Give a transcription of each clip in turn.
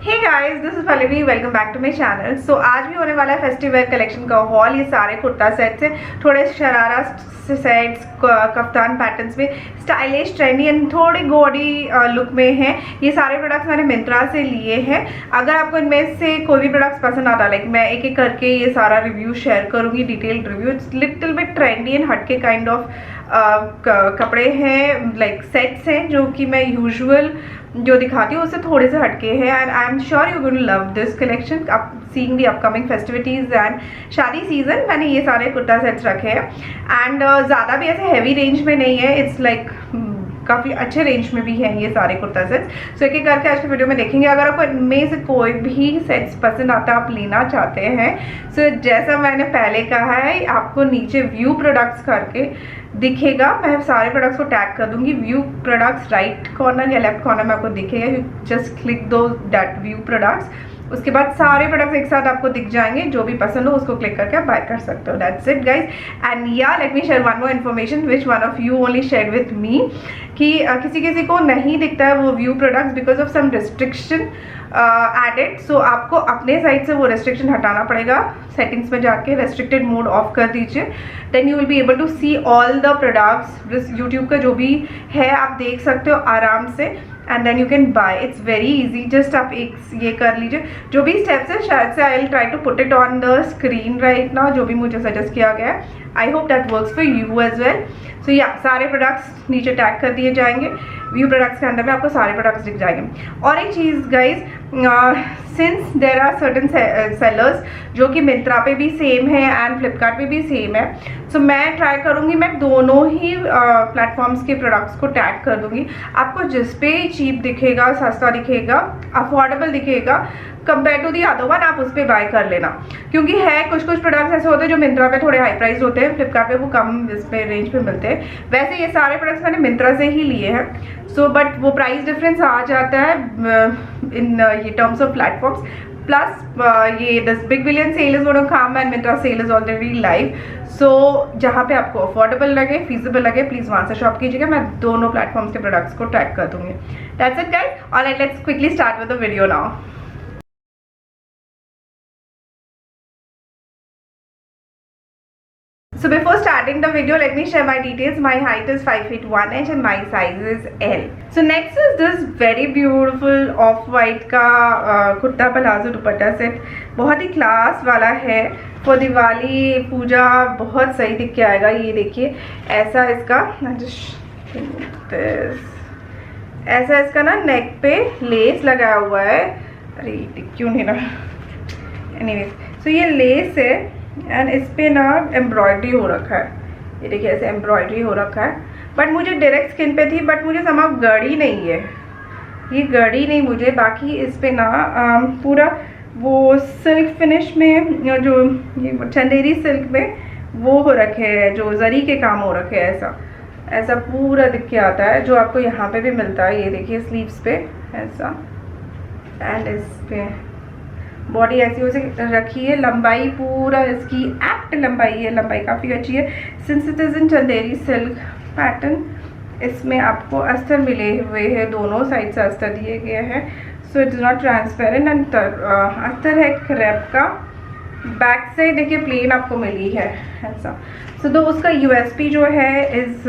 Hey guys, this is Pallavi, welcome back to my channel. So आज भी होने वाला है फेस्टिवल कलेक्शन का हॉल। ये सारे कुर्ता सेट्स हैं, थोड़े शरारा सेट्स, कफ्तान पैटर्न्स में, स्टाइलिश, ट्रेंडी एंड थोड़े गॉडी लुक में हैं। ये सारे प्रोडक्ट्स मैंने मिंत्रा से लिए हैं। अगर आपको इनमें से कोई भी प्रोडक्ट्स पसंद आता है, लाइक मैं एक एक करके ये सारा रिव्यू शेयर करूँगी, detailed review. It's little bit trendy and हटके काइंड ऑफ कपड़े हैं, लाइक सेट्स हैं जो कि मैं यूजुअल जो दिखाती हूँ उससे थोड़े से हटके हैं। And I am sure you going to love this collection. आप seeing the upcoming festivities and shaadi season, मैंने ये सारे कुर्ता सेट्स रखे हैं। एंड ज़्यादा भी ऐसे हैवी रेंज में नहीं है, इट्स लाइक काफ़ी अच्छे रेंज में भी हैं ये सारे कुर्ता सेट्स। सो एक एक करके आज के वीडियो में देखेंगे। अगर आपको इनमें से कोई भी सेट्स पसंद आता है, आप लेना चाहते हैं, सो जैसा मैंने पहले कहा है, आपको नीचे व्यू प्रोडक्ट्स करके दिखेगा। मैं सारे प्रोडक्ट्स को टैग कर दूंगी। व्यू प्रोडक्ट्स राइट कॉर्नर या लेफ्ट कॉर्नर में आपको दिखेगा। यू जस्ट क्लिक दो दैट व्यू प्रोडक्ट्स, उसके बाद सारे प्रोडक्ट्स एक साथ आपको दिख जाएंगे। जो भी पसंद हो उसको क्लिक करके आप बाय कर सकते हो। That's it guys. And yeah let me share one more information which one of you only share with me, कि किसी किसी को नहीं दिखता है वो view products because of some restriction added. So आपको अपने साइड से वो रिस्ट्रिक्शन हटाना पड़ेगा। सेटिंग्स में जाके रेस्ट्रिक्टेड मोड ऑफ कर दीजिए, then you will be able to see all the products. YouTube का जो भी है आप देख सकते हो आराम से, and then you can buy. It's very easy. Just आप एक ये कर लीजिए। जो भी स्टेप्स है शायद से I will try to put it on the screen right now, जो भी मुझे सजेस्ट किया गया है। I hope that works for you as well. So yeah सारे प्रोडक्ट्स नीचे टैग कर दिए जाएंगे। व्यू प्रोडक्ट्स के अंदर में आपको सारे प्रोडक्ट्स दिख जाएंगे। और एक चीज़ guys, since there are certain sellers जो कि मिंत्रा पे भी सेम है एंड फ्लिपकार्ट पे भी सेम है, सो मैं ट्राई करूँगी, मैं दोनों ही प्लेटफॉर्म्स के प्रोडक्ट्स को टैग कर दूँगी। आपको जिस पे चीप दिखेगा, सस्ता दिखेगा, अफोर्डेबल दिखेगा compare to the other one, आप उस पर बाय कर लेना। क्योंकि है कुछ प्रोडक्ट्स ऐसे होते हैं जो मिंत्रा पे थोड़े हाई प्राइस होते हैं, फ्लिपकार्ट पे वो कम इस पे रेंज पे मिलते हैं। वैसे ये सारे प्रोडक्ट्स मैंने मिंत्रा से ही लिए हैं। सो बट वो प्राइस डिफरेंस आ जाता है इन ये टर्म्स ऑफ प्लेटफॉर्म्स। प्लस ये this big billion sale is going to come and Myntra sale is already live. So जहाँ पे आपको अफोर्डेबल लगे, फीजिबल लगे, प्लीज़ वहाँ से शॉप कीजिएगा। मैं दोनों प्लेटफॉर्म्स के प्रोडक्ट्स को टैग कर दूँगी। That's it guys. Alright, let's quickly start with the video now. So before starting the video, let me share my details. My height is 5 feet 1 inch and my size is L. So next is this very beautiful off-white का kurta palazzo दुपट्टा set. बहुत ही class वाला है। For Diwali पूजा बहुत सही दिख के आएगा। ये देखिए ऐसा इसका ऐसा इसका ना नेक पे लेस लगाया हुआ है। अरे क्यों नहीं रहा। एनीवेज, सो ये लेस है एंड इस पे ना एम्ब्रॉयडरी हो रखा है। ये देखिए ऐसे एम्ब्रॉयडरी हो रखा है। बट मुझे डायरेक्ट स्किन पे थी, बट मुझे समझ गड़ी नहीं है, ये गड़ी नहीं मुझे। बाकी इस पे ना पूरा वो सिल्क फिनिश में, जो ये चंदेरी सिल्क में वो हो रखे हैं, जो जरी के काम हो रखे हैं, ऐसा ऐसा पूरा दिख के आता है, जो आपको यहाँ पे भी मिलता है। ये देखिए स्लीव्स पे ऐसा, एंड इस पे बॉडी ऐसी हो रखी है। लंबाई पूरा इसकी एप्ट लंबाई है, लंबाई काफ़ी अच्छी है। Since it is in Chanderi silk pattern, इसमें आपको अस्तर मिले हुए हैं, दोनों साइड से अस्तर दिए गए हैं। So it is not transparent and अस्तर है क्रेप का। बैक साइड देखिए प्लेन आपको मिली है ऐसा। सो तो उसका यूएसपी जो है इज़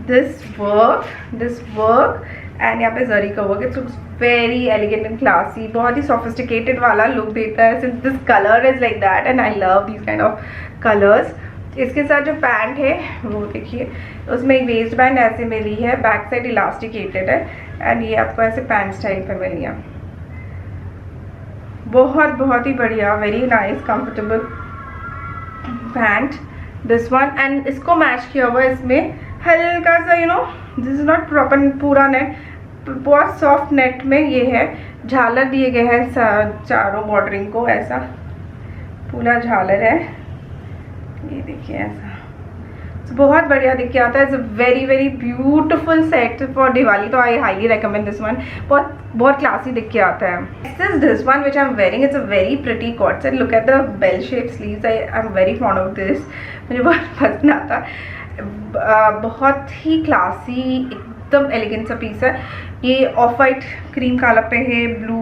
दिस वर्क एंड यहाँ पे जरी का work. It's looks very elegant and classy, बहुत ही सोफिस्टिकेटेड वाला लुक देता है since this colour is like that and I love this kind of colours. इसके साथ जो पैंट है वो देखिए, उसमें एक वेस्ट बैंड ऐसे मिली है, बैक साइड इलास्टिकेटेड है एंड ये आपको ऐसे पैंट स्टाइल पे मिली है। बहुत ही बढ़िया, very nice comfortable pant this one. And इसको मैच किया हुआ है इसमें हल्का सा, you know this is not proper पूरा नेट, बहुत सॉफ्ट नेट में ये है। झालर दिए गए हैं चारों बॉर्डरिंग को, ऐसा पूरा झालर है। ये देखिए ऐसा बहुत बढ़िया दिख के आता है। It's very beautiful set for Diwali, तो I highly recommend this one. बहुत क्लासी दिख के आता है। This one which I am wearing, it's a very pretty coord set. Look at the bell shape sleeves, I am very fond of this, मुझे बहुत पसंद आता। बहुत ही क्लासी, एकदम एलिगेंट सा पीस है। ये ऑफ वाइट क्रीम कलर पे है, ब्लू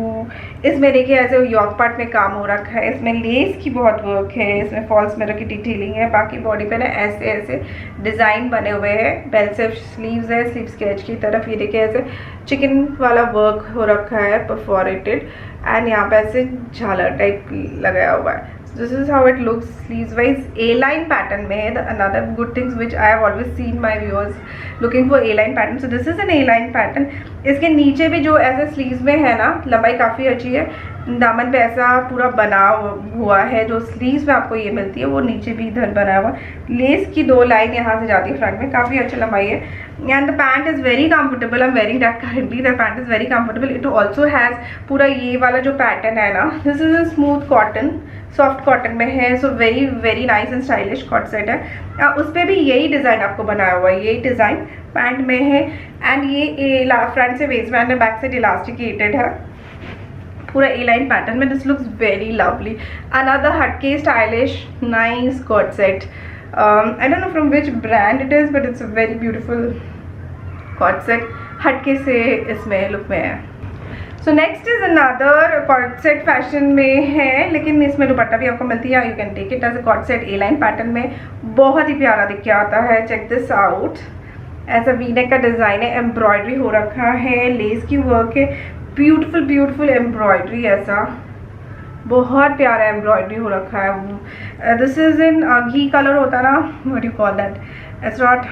इसमें देखिए ऐसे यॉक पार्ट में काम हो रखा है, इसमें लेस की बहुत वर्क है, इसमें फॉल्स मिरर की डिटेलिंग है, बाकी बॉडी पे ना ऐसे ऐसे डिज़ाइन बने हुए हैं, बेल सेफ स्लीव्स है, स्लीव्स के एज की तरफ ये देखिए ऐसे चिकन वाला वर्क हो रखा है परफोरेटेड, एंड यहाँ पे ऐसे झालर टाइप लगाया हुआ है। This is how it looks sleeves wise. A line pattern में है। Another good things which I have always seen my viewers looking for A line pattern, so this is an A line pattern. इसके नीचे भी जो ऐसे sleeves में है ना, लंबाई काफ़ी अच्छी है, दामन पे ऐसा पूरा बना हुआ है, जो स्लीव्स में आपको ये मिलती है वो नीचे भी इधर बना हुआ। लेस की 2 लाइन यहाँ से जाती है फ्रंट में, काफ़ी अच्छी लंबाई है, and the pant is very comfortable. I am wearing that currently, the pant is very comfortable. It also has पूरा ये वाला जो पैटर्न है ना, this is a smooth cotton, soft cotton में है, so very very nice and stylish coord set है। उस पर भी यही डिज़ाइन आपको बनाया हुआ है, यही डिज़ाइन पैंट में है, एंड ये फ्रंट से वेस्ट बैंड है, बैक से इलास्टिकेटेड है, पूरा ए लाइन पैटर्न में। This looks very lovely. Another हटके stylish nice co-ord set, I don't know from which brand it is, but it's a very beautiful co-ord set, हटके से इसमें look में है। So next is another co-ord set fashion में है, लेकिन इसमें दुपट्टा भी आपको मिलती है, you can take it as a cot set A line pattern में, बहुत ही प्यारा दिख के आता है। चेक दिस आउट, ऐसा वी नेक का डिज़ाइन है, एम्ब्रॉयडरी हो रखा है, लेस की वर्क है, ब्यूटीफुल ब्यूटीफुल एम्ब्रॉयडरी, ऐसा बहुत प्यारा एम्ब्रॉयडरी हो रखा है। This is in ghee colour होता है ना, what you call that, it's not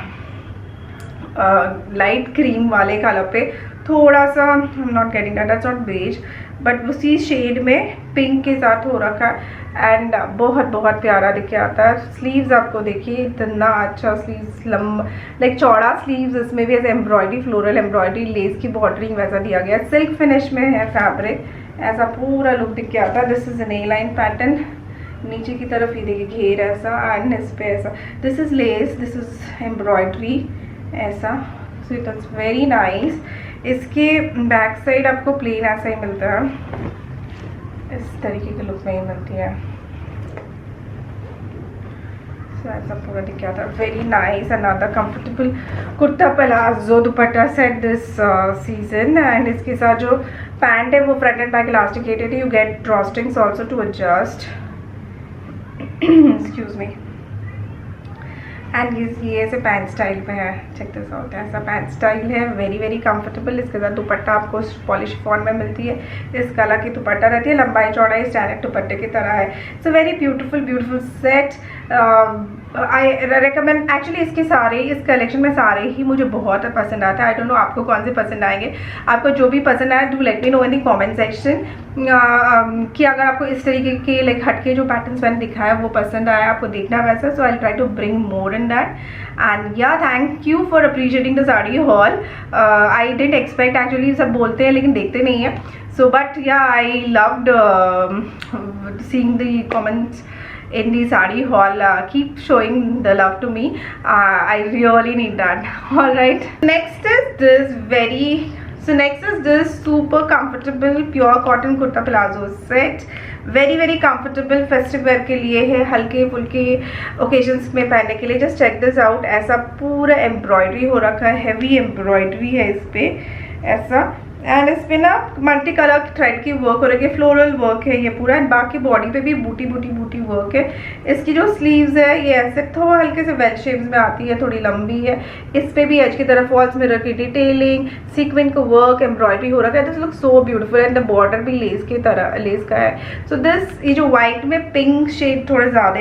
light cream वाले कलर पे, थोड़ा सा I am not getting that, it's not beige, but उसी शेड में पिंक के साथ हो रखा है, एंड बहुत बहुत प्यारा दिख के आता है। स्लीव्स आपको देखिए इतना अच्छा स्लीव्स, लाइक चौड़ा स्लीव्स, इसमें भी ऐसे एम्ब्रॉयडरी, फ्लोरल एम्ब्रॉयडरी, लेस की बॉर्डरिंग वैसा दिया गया, सिल्क फिनिश में है फैब्रिक, ऐसा पूरा लुक दिख के आता है। This is an A line pattern, नीचे की तरफ ये देखिए घेर ऐसा, एंड इस पे ऐसा, this is less, this is embroidery ऐसा, सो इट्स वेरी नाइस। इसके बैक साइड आपको प्लेन ऐसा ही मिलता है, इस तरीके की लुक में ही मिलती है, ऐसा पूरा दिख गया था, very nice. Another comfortable kurta palazzo dupatta set this season, and इसके साथ जो पैंट है वो फ्रंट एंड बैक इलास्टिकेटेड है, you get drawstrings also to adjust, excuse me, and ये ऐसे पैंट स्टाइल पे है, चेक दिस आउट, ऐसा पैंट स्टाइल है, वेरी वेरी कंफर्टेबल। इसके साथ दुपट्टा आपको पॉलिश फॉर्म में मिलती है, इस कलर की दुपट्टा रहती है, लंबाई चौड़ाई स्टैंडर्ड दुपट्टे की तरह है, so very beautiful beautiful set. I recommend, actually इसके सारे, इस कलेक्शन में सारे ही मुझे बहुत पसंद आते हैं, आई डोंट नो आपको कौन से पसंद आएंगे, आपको जो भी पसंद आए do let me know in the comment section, कि अगर आपको इस तरीके के लाइक हटके जो पैटर्न्स मैंने दिखाया वो पसंद आया, आपको देखना वैसा, so I try to bring more in that, and yeah thank you for appreciating the sari haul. I didn't expect, actually सब बोलते हैं लेकिन देखते नहीं है, सो बट या I loved seeing the comments in the sari haul, keep showing the love to me, I really need that. All right, next is this super comfortable pure cotton kurta palazzo set, very very comfortable, festive where के लिए है, हल्के फुल्के occasions में पहनने के लिए। Just check this out, ऐसा पूरा एम्ब्रॉयडरी हो रखा है, हैवी एम्ब्रॉयडरी है इस पे ऐसा, एंड इस पे ना मल्टी कलर थ्रेड की वर्क हो रही है, फ्लोरल वर्क है ये पूरा, एंड बाकी बॉडी पे भी बूटी बूटी बूटी वर्क है। इसकी जो स्लीव्स है ये ऐसे थोड़ा हल्के से वेल शेप्स में आती है, थोड़ी लंबी है, इस पे भी एज की तरफ फॉल्स मिरर की डिटेलिंग, सीक्वेंट का वर्क, एम्ब्रॉयडरी हो रखा है, this look so beautiful, and the border भी लेस की तरह लेस का है। सो दिस ये जो व्हाइट में पिंक शेड थोड़े ज़्यादा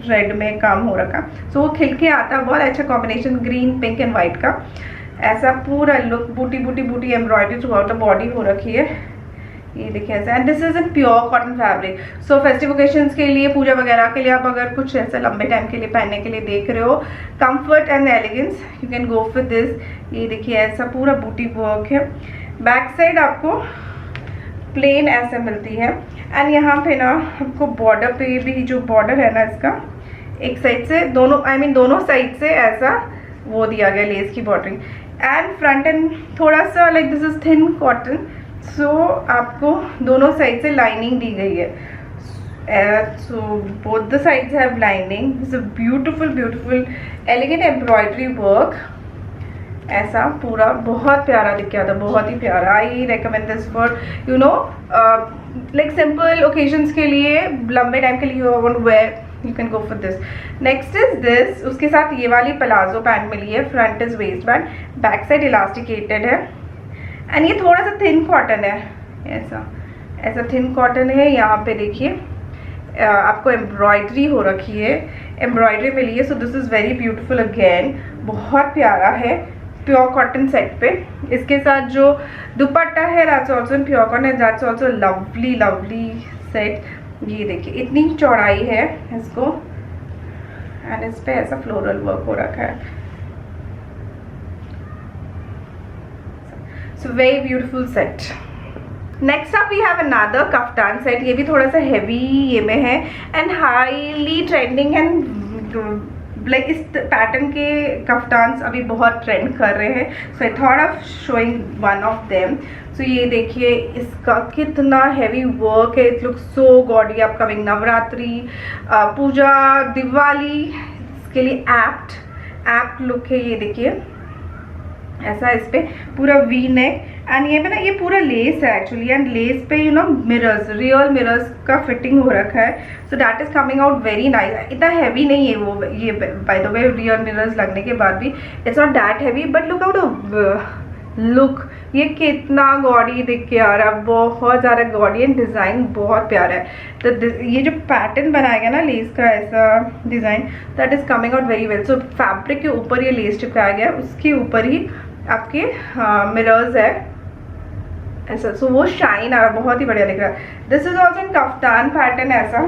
रेड में काम हो रखा, सो वो खिल के आता है, बहुत अच्छा combination green pink and white का, ऐसा पूरा लुक बूटी बूटी बूटी embroidery through out the body हो रखी है, ये देखिए ऐसा, and this is in pure cotton fabric. So festive occasions के लिए, पूजा वगैरह के लिए, आप अगर कुछ ऐसा लंबे टाइम के लिए पहनने के लिए देख रहे हो, comfort and elegance, you can go with this. ये देखिए ऐसा पूरा बूटी वर्क है, बैक साइड आपको प्लेन ऐसे मिलती है, एंड यहाँ पे ना आपको बॉर्डर पे भी जो बॉर्डर है ना इसका, एक साइड से दोनों साइड से ऐसा वो दिया गया लेस की बॉर्डरिंग, एंड फ्रंट एंड थोड़ा सा like this is thin cotton, so आपको दोनों साइड से लाइनिंग दी गई है, so both the sides have lining, this is beautiful beautiful elegant embroidery work, ऐसा पूरा बहुत प्यारा दिख गया था, बहुत ही प्यारा। I recommend this for you know like simple occasions के लिए, लंबे टाइम के लिए you want wear, you can go for this. Next is this, उसके साथ ये वाली प्लाजो पैंट मिली है, front is waist band, back side elasticated है एंड ये थोड़ा सा थिन कॉटन है, ऐसा ऐसा थिन कॉटन है। यहाँ पे देखिए आपको एम्ब्रॉयडरी हो रखी है, एम्ब्रॉयडरी मिली है, so this is very beautiful again, बहुत प्यारा है, प्योर कॉटन सेट पे। इसके साथ जो दुपट्टा है that's also in pure cotton, that's also lovely lovely set. ये देखिए इतनी चौड़ाई है इसको एंड इस पे ऐसा फ्लोरल वर्क हो रखा है, so very beautiful set. Next up we have another kaftan set, ये भी थोड़ा सा हैवी ये में है and highly trending and like इस पैटर्न के कफ्तान्स अभी बहुत ट्रेंड कर रहे हैं, so I thought of showing one of them. So ये देखिए इसका कितना हैवी वर्क है, it looks so gaudy, upcoming Navratri, Puja, Diwali, इसके लिए एप्ट लुक है। ये देखिए ऐसा इस पे पूरा वी नेक एंड ये पे ना ये पूरा लेस है एक्चुअली, एंड लेस पे you know mirrors, real mirrors का फिटिंग हो रखा है, so that is coming out very nice. इतना हैवी नहीं है वो, ये by the way real mirrors लगने के बाद भी it's not that heavy, but look out look, ये कितना गॉडी दिख के आ रहा है, बहुत ज़्यादा गॉडी एंड डिज़ाइन बहुत प्यारा है। तो ये जो पैटर्न बनाया गया ना लेस का, ऐसा design, that is coming out very well. So fabric के ऊपर ये लेस चिपकाया गया है, उसके ऊपर ही आपके मिरर्स है ऐसा, सो वो शाइन आ रहा, बहुत ही बढ़िया दिख रहा है। This is also in kaftan pattern ऐसा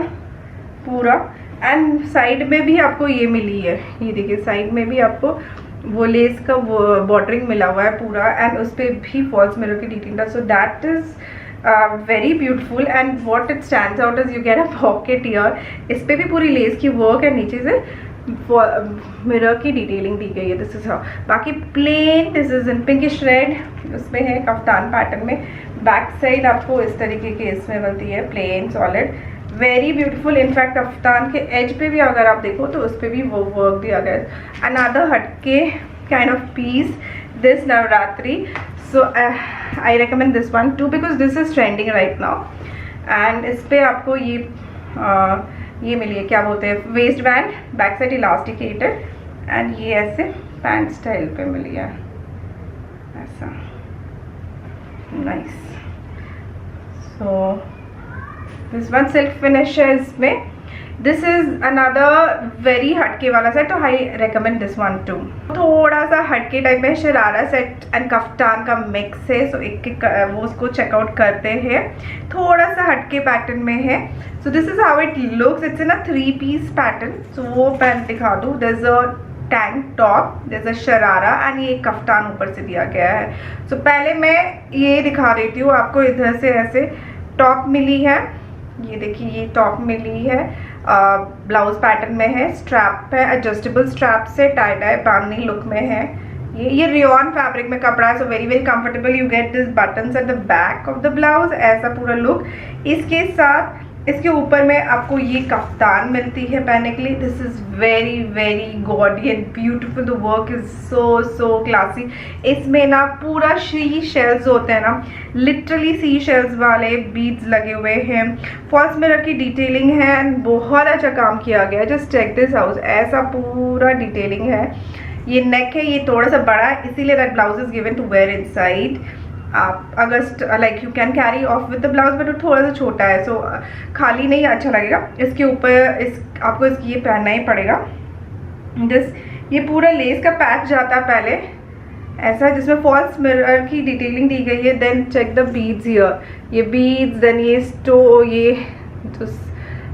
पूरा, एंड साइड में भी आपको ये मिली है, ये देखिए साइड में भी आपको वो लेस का वो बॉर्डरिंग मिला हुआ है पूरा, एंड उस पर भी फॉल्स मिरर की डिटेल था, so that is very beautiful. And what it stands out is you get a pocket year, इस पर भी पूरी लेस की वर्क है, नीचे से मिरर की डिटेलिंग दी गई है। दिस इज हाउ, बाकी plain, this is in pinkish red, उसमें है कफ्तान पैटर्न में। बैक साइड आपको इस तरीके की इसमें मिलती है plain solid, very beautiful. In fact kaftan के एज पे भी अगर आप देखो तो उस पर भी वो वर्क दिया गया है। अनदर हटके kind of peace this Navratri, so I recommend this one two because this is trending right now. And इस पर आपको ये मिली है, क्या बोलते हैं, waste band, back side elasticated and ये ऐसे पैंट स्टाइल पे मिली है ऐसा, nice. So this one silk finish है इसमें। दिस इज अनदर वेरी हटके वाला सेट, तो आई रेकमेंड दिस वन टू। थोड़ा सा हटके टाइप में शरारा सेट एंड कफ्तान का मिक्स है, सो एक वो उसको चेकआउट करते हैं, थोड़ा सा हटके पैटर्न में है। So this is how it looks, it's in a 3 piece pattern. So वो पैंट दिखा दूँ, there is a tank top, there is a sharara and ये कफ्तान ऊपर से दिया गया है। सो पहले मैं ये दिखा देती हूँ आपको, इधर से ऐसे टॉप मिली है, ये देखिए ये टॉप मिली है, ब्लाउज पैटर्न में है, स्ट्रैप है, एडजस्टेबल स्ट्रैप से टाई डाई बांधनी लुक में है। ये रेयॉन फैब्रिक में कपड़ा है, so very very comfortable. You get this buttons at the back of the blouse, ऐसा पूरा लुक। इसके साथ इसके ऊपर में आपको ये कफ्तान मिलती है पहनने के लिए। This is very very gaudy and beautiful, the work is so classy. इसमें ना पूरा सी शेल्स होते हैं ना, लिटरली सी शेल्स वाले बीड्स लगे हुए हैं, फॉल्स मिरर की डिटेलिंग है एंड बहुत अच्छा काम किया गया है। जस्ट चेक दिस हाउस, ऐसा पूरा डिटेलिंग है। ये नेक है, ये थोड़ा सा बड़ा है, इसीलिए that blouse is given to wear inside. आप अगर like you can carry off with the blouse, but वो थोड़ा सा छोटा है, सो खाली नहीं अच्छा लगेगा। इसके ऊपर आपको ये पहनना ही पड़ेगा। ये पूरा लेस का पैच जाता है पहले ऐसा, जिसमें फॉल्स मिरर की डिटेलिंग दी गई है। Then check the beads here, ये बीड्स, देन ये ये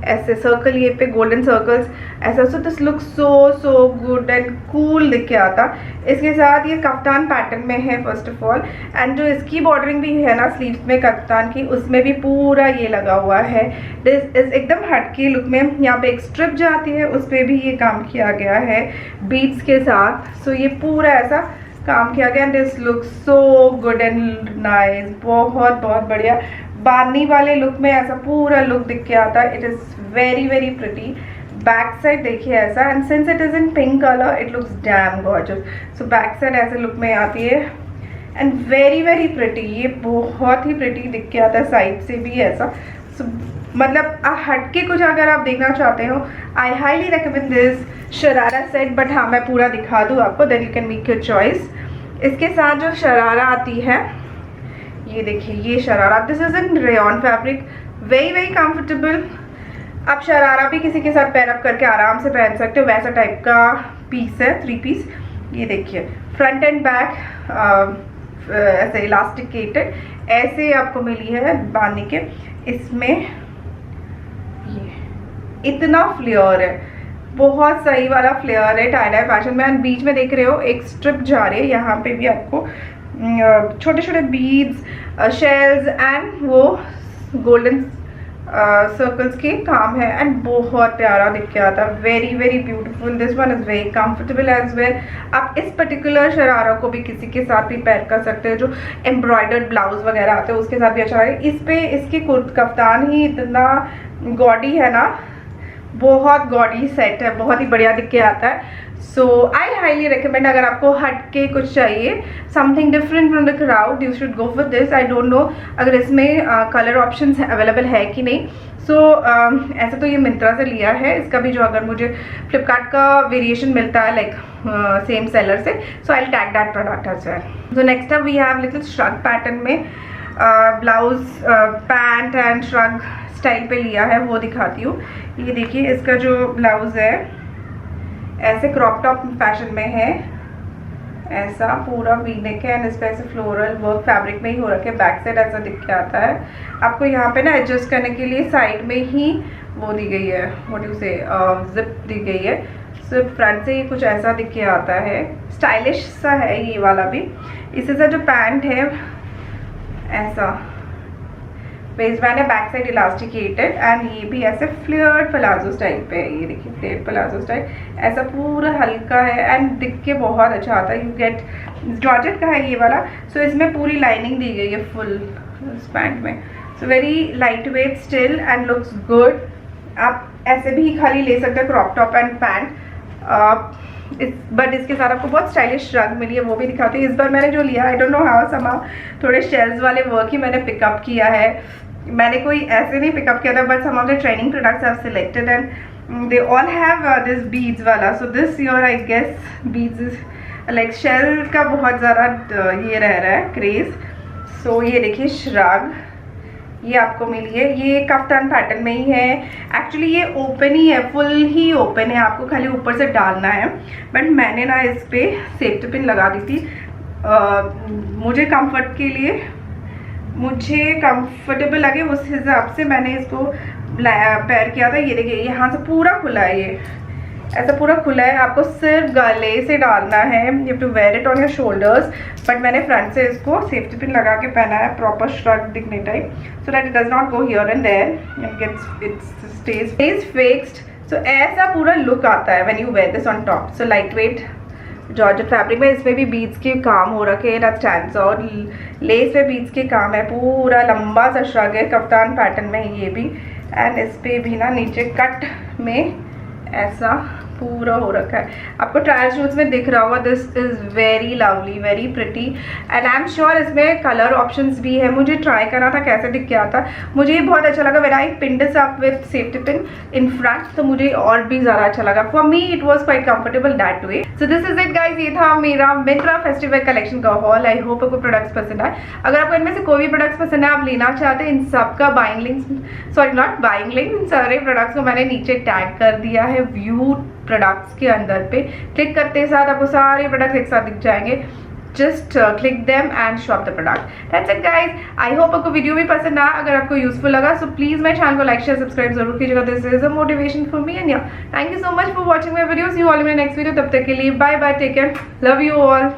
ऐसे सर्कल, ये पे गोल्डन सर्कल्स ऐसा। So this look so good and cool दिख के आता। इसके साथ ये कफ्तान पैटर्न में है फर्स्ट ऑफ ऑल, एंड जो इसकी बॉर्डरिंग भी है ना स्लीव्स में कफ्तान की, उसमें भी पूरा ये लगा हुआ है। दिस इज एकदम हटके लुक में। यहाँ पे एक स्ट्रिप जाती है, उस पर भी ये काम किया गया है बीड्स के साथ। सो ये पूरा ऐसा काम किया गया, this look so good and nice, बहुत बढ़िया। बानी वाले लुक में ऐसा पूरा लुक दिख के आता है। It is very very pretty. Back side देखिए ऐसा, and since it is in pink colour it looks dam gorgeous. So back side ऐसे लुक में आती है एंड वेरी वेरी प्रिटी, ये बहुत ही प्रिटी दिख के आता है साइड से भी ऐसा। सो मतलब हटके कुछ अगर आप देखना चाहते हो, I highly recommend this sharara set, but हाँ मैं पूरा दिखा दूँ आपको, then you can make your choice. इसके साथ जो शरारा आती है, ये देखिए ये sharara, this is in rayon fabric, very very comfortable. आप शरारा भी किसी के साथ पैर अप करके आराम से पहन सकते हो, वैसा टाइप का पीस है, 3 पीस। ये देखिए फ्रंट एंड बैक ऐसे इलास्टिकेटेड ऐसे आपको मिली है बांधने के। इसमें ये इतना फ्लेयर है, बहुत सही वाला फ्लेयर है टाई डाई फैशन में। एंड बीच में देख रहे हो एक स्ट्रिप जा रही है, यहाँ पे भी आपको छोटे छोटे बीड्स, शेल्स एंड वो गोल्डन सर्कल्स के काम है, एंड बहुत प्यारा दिख के आता है, very very beautiful. This one is very comfortable as well. आप इस पर्टिकुलर शरारा को भी किसी के साथ भी पैर कर सकते हो, जो एम्ब्रॉयडर्ड ब्लाउज वगैरह आते हैं उसके साथ भी अच्छा है। इस पे इसकी कफ्तान ही इतना गॉडी है ना, बहुत गॉडी सेट है, बहुत ही बढ़िया दिख के आता है। सो आई हाईली रिकमेंड, अगर आपको हट के कुछ चाहिए, something different from the crowd, you should go for this. I don't no अगर इसमें कलर ऑप्शंस अवेलेबल है कि नहीं। सो ऐसे तो ये मिंत्रा से लिया है, इसका भी जो अगर मुझे फ्लिपकार्ट का वेरिएशन मिलता है लाइक सेम सेलर से, so I will tag that product as well. So next up we have little shrug pattern में blouse, pant and shrug style पे लिया है, वो दिखाती हूँ। ये देखिए इसका जो ब्लाउज है ऐसे क्रॉप टॉप फैशन में है, ऐसा पूरा वी नेक है, एंड इस पर ऐसे फ्लोरल वर्क फैब्रिक में ही हो रखे, बैक साइड ऐसा दिख के आता है। आपको यहाँ पे ना एडजस्ट करने के लिए साइड में ही वो दी गई है, व्हाट यू से, जिप दी गई है। सिर्फ फ्रंट से ही कुछ ऐसा दिख के आता है, स्टाइलिश सा है ये वाला भी। इससे सा जो पैंट है ऐसा वेस्ट बैंड है, बैक साइड इलास्टिकेटेड, एंड ये भी ऐसे फ्लेयर्ड प्लाजो स्टाइल पे है। ये देखिए फ्लेयर्ड प्लाजो स्टाइल, ऐसा पूरा हल्का है एंड दिख के बहुत अच्छा आता है। यू गेट जॉर्जेट का है ये वाला। सो इसमें पूरी लाइनिंग दी गई है फुल इस पैंट में। So very light weight still and looks good. आप ऐसे भी खाली ले सकते हैं crop top and pant, but इसके साथ आपको बहुत स्टाइलिश श्रग मिली है, वो भी दिखाती है। इस बार मैंने जो लिया, आई डोंट नो हाउ, समा थोड़े शेल्स वाले वर्क ही मैंने पिकअप किया है, मैंने कोई ऐसे नहीं पिकअप किया था, but some of the trending products I have selected and they all have this beads वाला। So this year I guess beads like shell का बहुत ज़्यादा ये रह रहा है क्रेज। सो ये देखिए श्रग, ये आपको मिली है, ये कफ्तान पैटर्न में ही है। एक्चुअली ये ओपन ही है, फुल ही ओपन है, आपको खाली ऊपर से डालना है, बट मैंने ना इस पर सेफ्टी पिन लगा दी थी मुझे कंफर्ट के लिए, मुझे कंफर्टेबल लगे उस हिसाब से मैंने इसको पैर किया था। ये देखिए यहाँ से पूरा खुला है, ये ऐसा पूरा खुला है, आपको सिर्फ गले से डालना है, you have to wear it on your shoulders, but मैंने फ्रंट से इसको सेफ्टी पिन लगा के पहना है प्रॉपर श्रग दिखने type, so that it does not go here and there and it's stays fixed. So ऐसा पूरा लुक आता है when you wear this on top. So light weight georgette fabric में, इसमें भी बीड्स के काम हो रखे हैं, स्टैंड्स और लेस पे बीड्स के काम है, पूरा लंबा सा श्रग है, कफ्तान पैटर्न में ये भी, एंड इस पे भी ना नीचे कट में ऐसा पूरा हो रखा है। आपको ट्रायल शूट्स में दिख रहा होगा, this is very lovely, very pretty, and I am sure इसमें कलर ऑप्शंस भी है। मुझे ट्राई करना था कैसे दिख के आता, मुझे ये बहुत अच्छा लगा। When I pinned this up with safety pin in front, तो मुझे और भी ज़्यादा अच्छा लगा। For me it was quite comfortable that way. So this is it guys, ये था मेरा मिंत्रा फेस्टिवल कलेक्शन का हॉल। आई होप आपको प्रोडक्ट्स पसंद आए। अगर आपको इनमें से कोई भी प्रोडक्ट्स पसंद है, आप लेना चाहते हैं, इन सबका buying link, sorry not buying link, इन सारे प्रोडक्ट्स को मैंने नीचे टैग कर दिया है व्यू प्रोडक्ट्स के अंदर पे। क्लिक करते साथ आपको सारे प्रोडक्ट्स एक साथ दिख जाएंगे, just click them and shop the product. That's it guys, I hope आपको वीडियो भी पसंद आया। अगर आपको यूजफुल लगा सो प्लीज मेरे चैनल को लाइक शेयर सब्सक्राइब जरूर कीजिएगा, this is a motivation for me and yeah thank you so much for watching my videos. You all in next video, तब तक के लिए bye bye, take care, love you all.